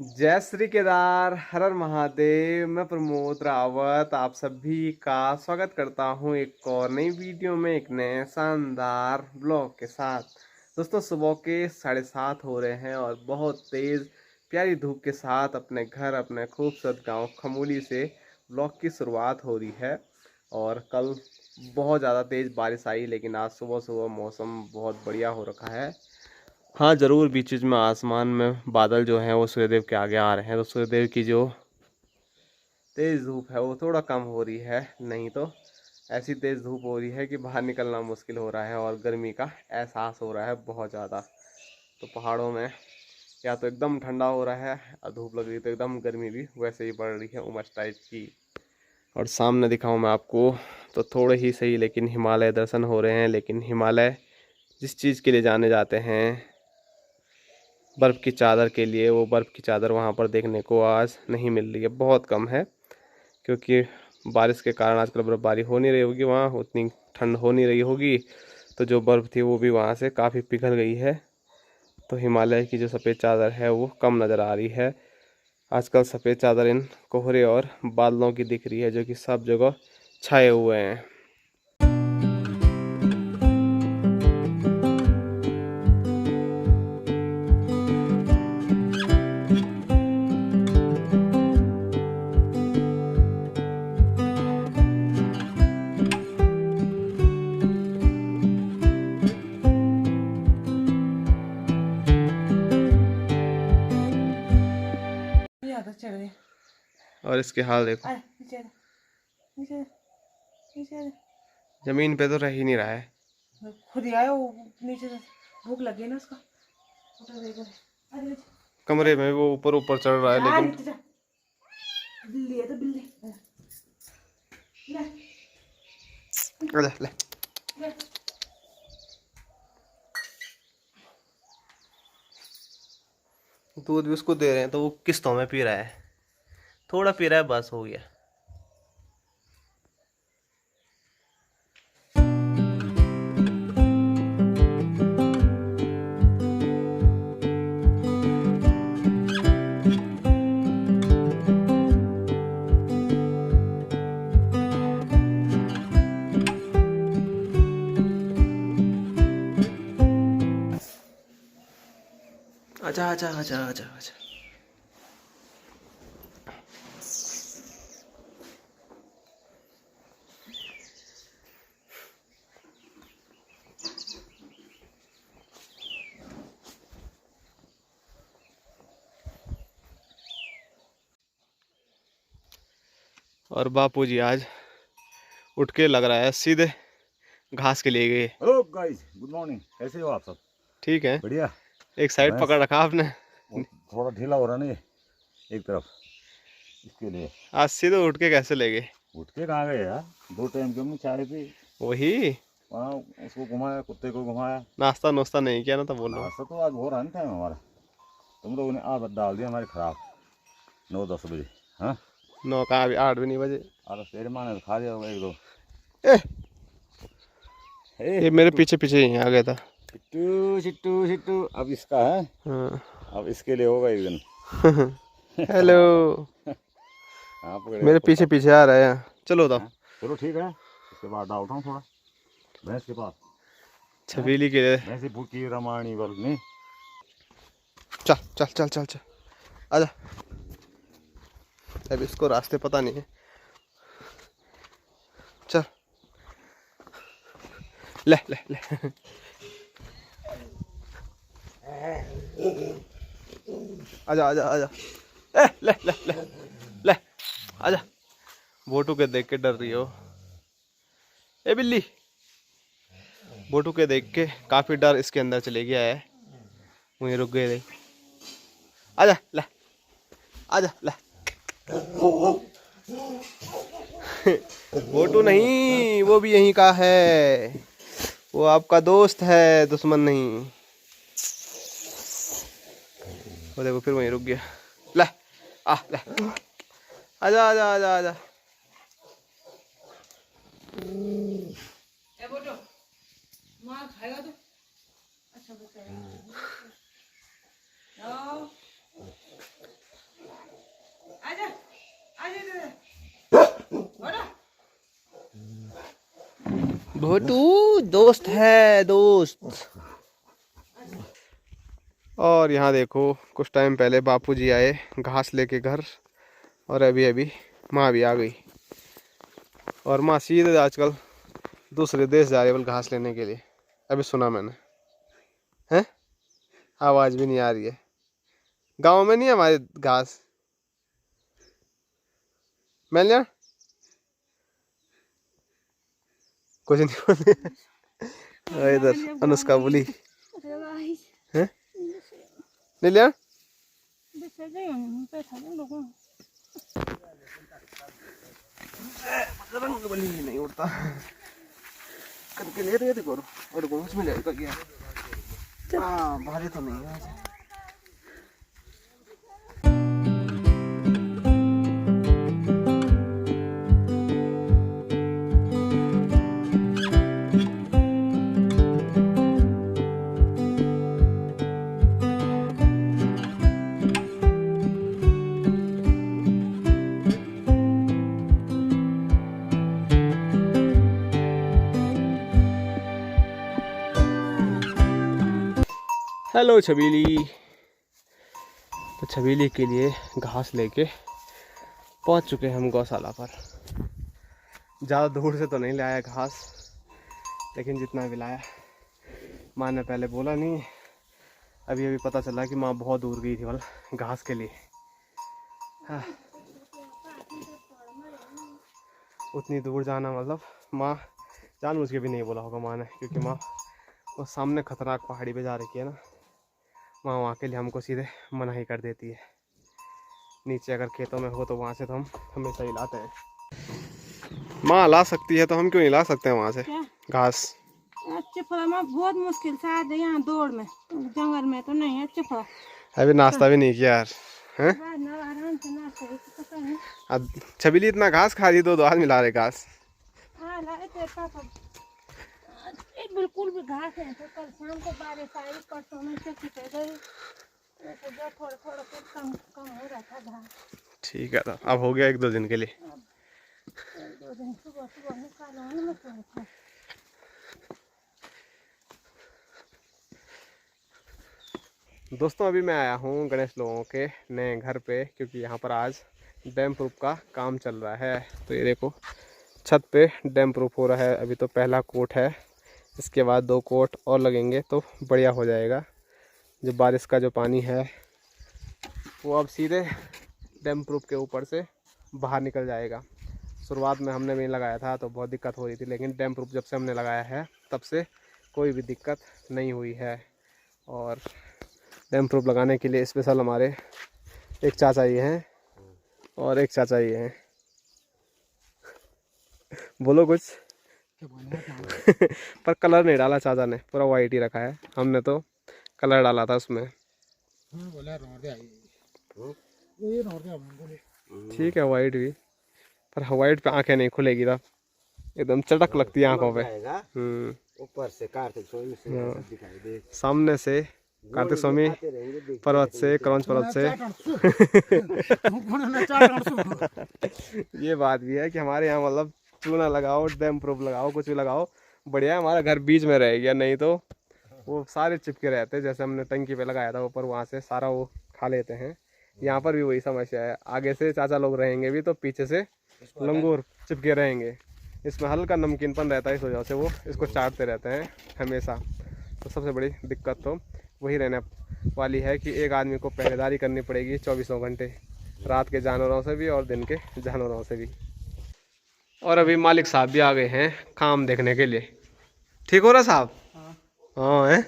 जय श्री केदार, हर हर महादेव। मैं प्रमोद रावत आप सभी का स्वागत करता हूं एक और नई वीडियो में, एक नए शानदार ब्लॉग के साथ। दोस्तों, सुबह के 7:30 हो रहे हैं और बहुत तेज़ प्यारी धूप के साथ अपने घर, अपने खूबसूरत गांव खमूली से ब्लॉग की शुरुआत हो रही है। और कल बहुत ज़्यादा तेज़ बारिश आई, लेकिन आज सुबह सुबह मौसम बहुत बढ़िया हो रखा है। हाँ ज़रूर, बीच बीच में आसमान में बादल जो हैं वो सूर्यदेव के आगे आ रहे हैं, तो सूर्यदेव की जो तेज़ धूप है वो थोड़ा कम हो रही है। नहीं तो ऐसी तेज़ धूप हो रही है कि बाहर निकलना मुश्किल हो रहा है और गर्मी का एहसास हो रहा है बहुत ज़्यादा। तो पहाड़ों में या तो एकदम ठंडा हो रहा है और धूप लग रही, तो एकदम गर्मी भी वैसे ही पड़ रही है, उमस टाइप की। और सामने दिखाऊं मैं आपको तो थोड़े ही सही, लेकिन हिमालय दर्शन हो रहे हैं। लेकिन हिमालय जिस चीज़ के लिए जाने जाते हैं, बर्फ़ की चादर के लिए, वो बर्फ़ की चादर वहाँ पर देखने को आज नहीं मिल रही है, बहुत कम है। क्योंकि बारिश के कारण आजकल बर्फ़बारी हो नहीं रही होगी, वहाँ उतनी ठंड हो नहीं रही होगी, तो जो बर्फ़ थी वो भी वहाँ से काफ़ी पिघल गई है। तो हिमालय की जो सफ़ेद चादर है वो कम नज़र आ रही है। आजकल सफ़ेद चादर इन कोहरे और बादलों की दिख रही है, जो कि सब जगह छाए हुए हैं। और इसके हाल देखो, जमीन पे तो रह ही नहीं रहा है। खुद ही आया वो नीचे से, भूख लगी ना उसका। कमरे में वो ऊपर ऊपर चढ़ रहा है, लेकिन बिल्ली है तो बिल्ली ले, ले, ले। ले। दूध भी उसको दे रहे हैं तो वो किस्तों में पी रहा है, थोड़ा पी रहा है, बस हो गया। आजा आजा आजा आजा आजा। और बापूजी आज उठ के लग रहा है सीधे घास के लिए गए। Hello guys, good morning. कैसे हो आप सब? ठीक है, बढ़िया। एक साइड भैंस पकड़ रखा आपने। वो थोड़ा ढीला हो रहा नहीं एक तरफ, इसके लिए। आज सीधे उठ के कैसे ले गए? उठ के कहाँ गए यार, 2 टाइम की हमने चाय पी, वही, वहाँ उसको घुमाया, कुत्ते को घुमाया। नाश्ता नुश्ता नहीं किया ना, तो बोलो। नाश्ता तो आज हो रहा नहीं टाइम हमारा। तुम लोगों ने आदत डाल दी हमारी खराब, 9-10 बजे। हाँ, 9 का अभी 8 भी नहीं बजे। अरे तेरे माँ ने तो खा लिया होगा 1-2। ए, ए ये मेरे पीछे पीछे ही आ गया था। चिट्टू चिट्टू चिट्टू, अब इसका है, हाँ। अब इसके लिए होगा एक दिन। हेलो। हाँ पकड़े मेरे पीछे कुत्ता। पीछे आ रहा है, चलो तो। हाँ, चलो ठीक है। इसके बाद डालता हूँ थोड़ा भैंस के पास। छबीली के लिए। वैसे भूखी रमाणी वर्ग में। चल चल चल चल चल, आजा। अब इसको रास्ते पता नहीं है, चल। ले ले ले। आजा आजा आजा। ए ले ले ले ले, आजा। बोटू के देख के डर रही हो? ए बिल्ली, बोटू के देख के काफी डर इसके अंदर चले गया है। वहीं रुक गए, देख। आजा ले, आजा ले। बोटू नहीं, वो भी यहीं का है, वो आपका दोस्त है, दुश्मन नहीं। वो देखो फिर वहीं रुक गया। ले, आ ले, आजा आजा आजा आजा। ए बोलो, मार खाएगा तो अच्छा बच्चा है। आओ भोटू दोस्त है दोस्त। और यहाँ देखो कुछ टाइम पहले बापूजी आए घास लेके घर, और अभी अभी माँ भी आ गई। और माँ सीधे आजकल दूसरे देश जा रही है घास लेने के लिए, अभी सुना मैंने। हैं आवाज़ भी नहीं आ रही है। गांव में नहीं है हमारे घास। मैं लिया कुछ नहीं बोली। इधर अनुष्का बोली हैं ले लिया। रंग बली नहीं उड़ता करके ले रहे थे करो और घूस में जाएगा क्या। हाँ भारी तो नहीं है। हेलो छबीली। तो छबीली के लिए घास लेके पहुंच चुके हैं हम गौशाला पर। ज़्यादा दूर से तो नहीं लाया घास, लेकिन जितना भी लाया माँ ने पहले बोला नहीं। अभी अभी पता चला कि माँ बहुत दूर गई थी वाला घास के लिए। हाँ। उतनी दूर जाना मतलब माँ जानबूझ के भी नहीं बोला होगा माँ ने, क्योंकि माँ वो सामने खतरनाक पहाड़ी पे जा रखी है ना। माँ वहाँ के लिए हमको सीधे मना ही कर देती है। नीचे अगर खेतों में हो तो वहाँ से तो हम हमेशा ही लाते हैं। माँ ला सकती है तो हम क्यों नहीं ला सकते हैं वहाँ से घास। अच्छे फल बहुत मुश्किल से आते यहाँ दौड़ में, जंगल में तो नहीं अच्छे फल। अभी नाश्ता भी नहीं किया यार हैं। अब छबीली इतना घास खा रही, दो आदमी ला रहे घास। बिल्कुल भी घास है तो कल शाम को बारिश आई, परसों में से गई तो जो थोड़ा थोड़ा कुछ कम कम हो रहा था घास। ठीक है, तो अब हो गया 1-2 दिन के लिए। अब 2 दिन सुबह सुबह निकाला है मैं थोड़ा। दोस्तों अभी मैं आया हूँ गणेश लोगों के नए घर पे, क्योंकि यहाँ पर आज डैम प्रूफ का काम चल रहा है। तो ये देखो छत पे डैम प्रूफ हो रहा है। अभी तो पहला कोट है, इसके बाद 2 कोट और लगेंगे तो बढ़िया हो जाएगा। जो बारिश का जो पानी है वो अब सीधे डैम प्रूफ के ऊपर से बाहर निकल जाएगा। शुरुआत में हमने भी लगाया था तो बहुत दिक्कत हो रही थी, लेकिन डैम प्रूफ जब से हमने लगाया है तब से कोई भी दिक्कत नहीं हुई है। और डैम प्रूफ लगाने के लिए स्पेशल हमारे एक चाचा जी हैं और एक चाचा जी हैं। बोलो कुछ। पर कलर नहीं डाला चाचा ने, पूरा वाइट ही रखा है। हमने तो कलर डाला था उसमें। ठीक है वाइट भी, पर वाइट पे आंखें नहीं खुलेगी तब, एकदम चटक लगती है आंखों पे। ऊपर से कार्तिक स्वामी से दिखाई दे, सामने से कार्तिक स्वामी, पर्वत से क्रौंच पर्वत से। ये बात भी है कि हमारे यहाँ मतलब चूना लगाओ, डैम प्रूफ लगाओ, कुछ भी लगाओ, बढ़िया है। हमारा घर बीच में रह गया, नहीं तो वो सारे चिपके रहते। जैसे हमने टंकी पे लगाया था ऊपर, वहाँ से सारा वो खा लेते हैं। यहाँ पर भी वही समस्या है। आगे से चाचा लोग रहेंगे भी तो पीछे से लंगूर चिपके रहेंगे। इसमें हल्का नमकीनपन रहता है, इस वजह से वो इसको चाटते रहते हैं हमेशा। तो सबसे बड़ी दिक्कत तो वही रहने वाली है कि एक आदमी को पहरेदारी करनी पड़ेगी 24 घंटे, रात के जानवरों से भी और दिन के जानवरों से भी। और अभी मालिक साहब भी आ गए हैं काम देखने के लिए। ठीक हो रहा साहब? हाँ है।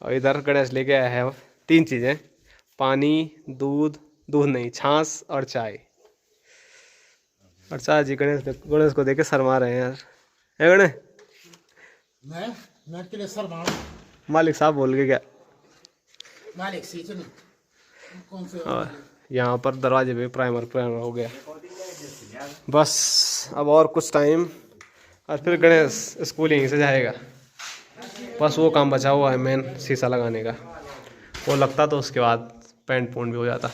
और इधर गणेश लेके आया है 3 चीज़ें, पानी, दूध नहीं, छाछ और चाय। और चाचा जी गणेश को देके शर्मा रहे हैं यार। है गणेश? मैं के लिए सर मार मालिक साहब बोल के क्या? मालिक सी चुन कौन से। और यहाँ पर दरवाजे पे प्राइमर हो गया बस। अब और कुछ टाइम और फिर गणेश स्कूल यहीं से जाएगा। बस वो काम बचा हुआ है मेन, शीशा लगाने का। वो लगता तो उसके बाद पेंट पूंट भी हो जाता।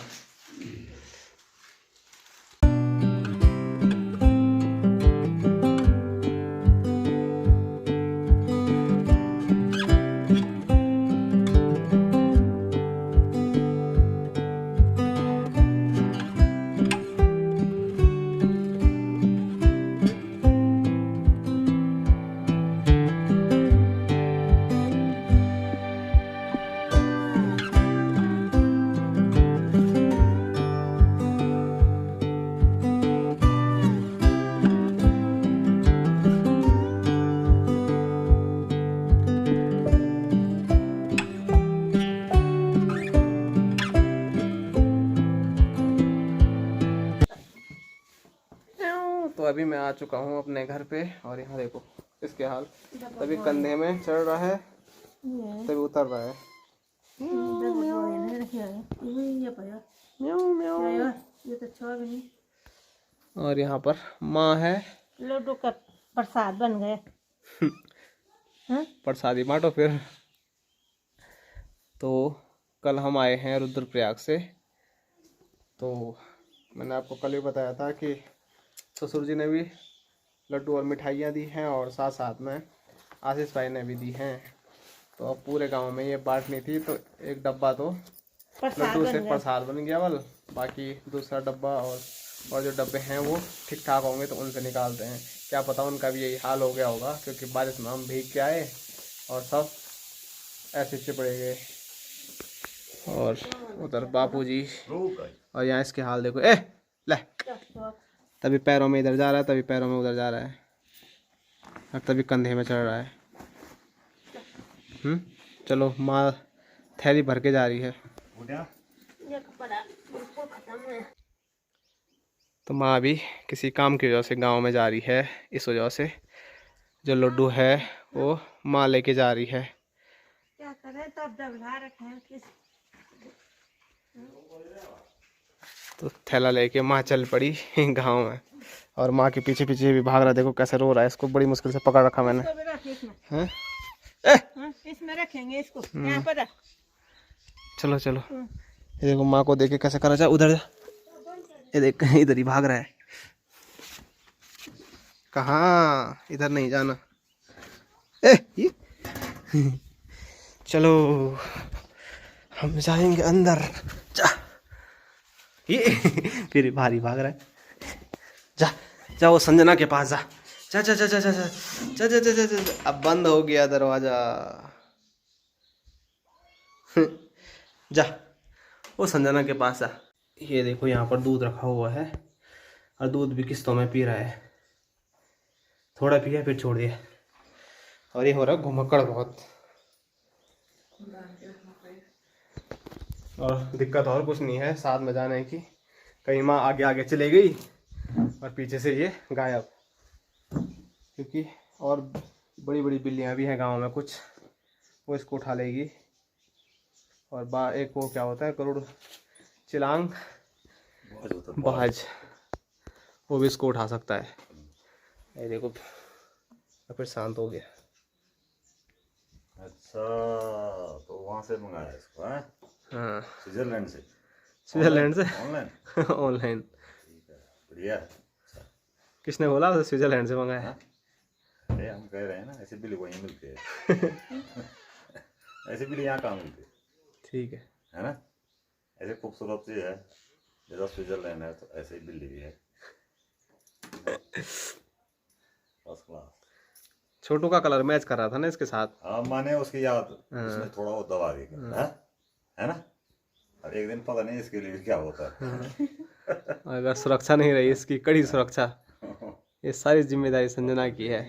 अभी मैं आ चुका हूँ अपने घर पे और यहाँ देखो इसके हाल, तभी कंधे में चढ़ रहा है तभी उतर रहा है। म्याऊं म्याऊं। और यहाँ पर माँ है, लड्डू का प्रसाद बन गए। प्रसादी बांटो फिर। तो कल हम आए हैं रुद्रप्रयाग से, तो मैंने आपको कल ही बताया था कि ससुर जी ने भी लड्डू और मिठाइयाँ दी हैं और साथ साथ में आशीष भाई ने भी दी हैं। तो अब पूरे गांव में ये बांटनी थी, तो एक डब्बा तो लड्डू से प्रसाद बन गया, बल बाकी दूसरा डब्बा और जो डब्बे हैं वो ठीक ठाक होंगे तो उनसे निकालते हैं। क्या पता उनका भी यही हाल हो गया होगा, क्योंकि बारिश में हम भीग के आए और सब ऐसे चिपड़े गए। और उधर बापूजी, और यहाँ इसके हाल देखो, ले तभी पैरों में इधर जा रहा है, तभी पैरों में उधर जा रहा है, और तभी कंधे में चढ़ रहा है। चलो माँ थैली भर के जा रही है। तो माँ अभी किसी काम की वजह से गांव में जा रही है, इस वजह से जो लड्डू है वो माँ लेके जा रही है। क्या करें, तो अब डबला रखे हैं किस। तो थैला लेके माँ चल पड़ी गांव में, और माँ के पीछे पीछे भी भाग रहा है। देखो कैसे रो रहा है, इसको बड़ी मुश्किल से पकड़ रखा मैंने। हैं? इसमें रखेंगे इसको, यहाँ पर रख। चलो चलो, ये देखो माँ को देखे कैसे करा जाए, उधर जा, ये देख इधर ही भाग रहा है। कहाँ, इधर नहीं जाना। ये चलो हम जाएंगे अंदर। जा, ये फिर भारी भाग रहा है। जा जा, वो संजना के पास जा, जा जा जा जा जा जा जा जा जा जा जा। अब बंद हो गया दरवाजा। जा, वो संजना के पास जा। ये देखो यहाँ पर दूध रखा हुआ है, और दूध भी किस्तों में पी रहा है। थोड़ा पिया फिर छोड़ दिया, और ये हो रहा है घुमक्कड़ बहुत। और दिक्कत और कुछ नहीं है साथ में जाने की, कहीं माँ आगे आगे चली गई और पीछे से ये गायब, क्योंकि और बड़ी बड़ी बिल्लियाँ भी हैं गांव में कुछ, वो इसको उठा लेगी। और एक वो क्या होता है, गरुड़ चिलांग बाज, वो भी इसको उठा सकता है। ये देखो फिर शांत हो गया। अच्छा, तो वहाँ से मंगाया इसको है? हाँ, स्विट्जरलैंड से। स्विट्जरलैंड से ऑनलाइन ऑनलाइन। बढ़िया। किसने बोला स्विट्जरलैंड से मंगाया? अरे हम कह रहे हैं ना, ऐसे बिल्ली वहीं मिलते हैं। ऐसे बिल्ली यहाँ कहाँ मिलते? ठीक है ना? ऐसे खूबसूरत चीज है, जैसा स्विट्जरलैंड है तो ऐसे ही बिल्ली भी है। First class. छोटू का कलर मैच कर रहा था ना इसके साथ। हाँ, मैंने उसकी याद उसने थोड़ा वो दबा दी है ना। अब एक दिन पता नहीं इसके लिए क्या होता है। अगर सुरक्षा नहीं रही इसकी, कड़ी सुरक्षा, ये सारी जिम्मेदारी संजना की है।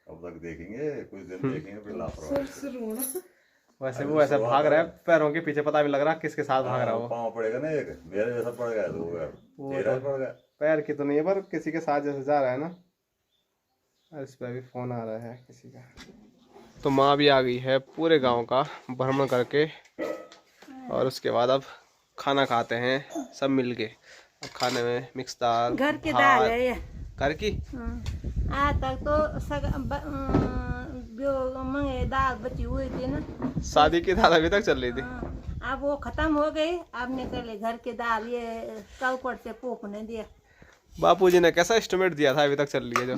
अब तक देखेंगे, कुछ दिन देखेंगे फिर लापरवाही। वैसे वो ऐसा भाग रहा है, पैरों के पीछे पता भी लग रहा है किसके साथ भाग रहा है वो। पाँव पड़ेगा ना, एक मेरे जैसा पड़ गया तो तेरा पड़ गया। पैर की तो नहीं है, पर किसी के साथ जैसे जा रहा है ना। इस पर भी फोन आ रहा है किसी का। तो माँ भी आ गई है पूरे गांव का भ्रमण करके, और उसके बाद अब खाना खाते हैं सब मिलके। अब खाने में मिक्स दाल, घर की दाल है ये। घर की? आज तक तो मंगे दाल बची हुई थी ना, शादी की दाल अभी तक चल रही थी। अब वो खत्म हो गई, अब निकले घर की दाल। ये कलपट से पोपने दिया। बापूजी ने कैसा एस्टिमेट दिया था अभी तक चल रही है जो?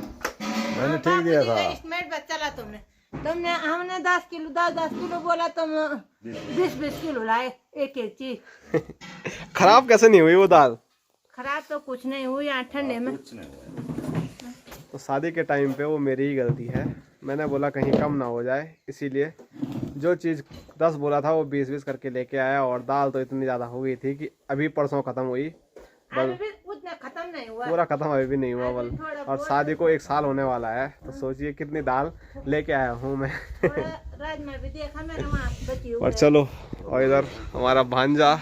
मैंने ठीक दिया था। एस्टिमेट बस चला तुमने हमने 10 किलो बोला, तुम 20 किलो लाए एक चीज। खराब कैसे नहीं हुई वो दाल? खराब तो कुछ नहीं हुई, यहाँ ठंडे में। तो शादी के टाइम पे वो मेरी ही गलती है, मैंने बोला कहीं कम ना हो जाए, इसीलिए जो चीज़ 10 बोला था वो 20 करके लेके आया। और दाल तो इतनी ज़्यादा हो गई थी कि अभी परसों ख़त्म हुई, उतना खत्म नहीं हुआ, पूरा ख़त्म अभी भी नहीं हुआ बल। और शादी को 1 साल होने वाला है, तो सोचिए कितनी दाल लेके आया हूँ मैं। राजमा भी देखा मैंने वहाँ बची हुई। और चलो, और इधर हमारा भांजा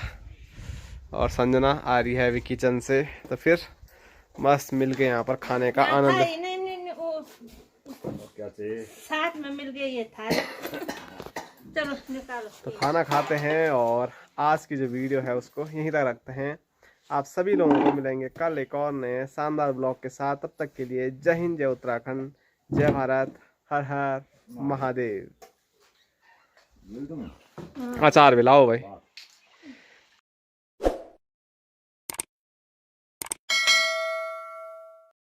और संजना आ रही है अभी किचन से, तो फिर मस्त मिल गए यहाँ पर खाने का आनंद। नहीं नहीं नहीं वो और क्या चाहिए? साथ में मिल गई ये थाली। चलो निकालो। तो खाना खाते हैं और आज की जो वीडियो है उसको यहीं तक रखते हैं। आप सभी लोगों को मिलेंगे कल एक और नए शानदार ब्लॉग के साथ। तब तक के लिए जय हिंद, जय उत्तराखंड, जय भारत, हर हर महादेव। मिल दूँ? अचार भी लाओ भाई।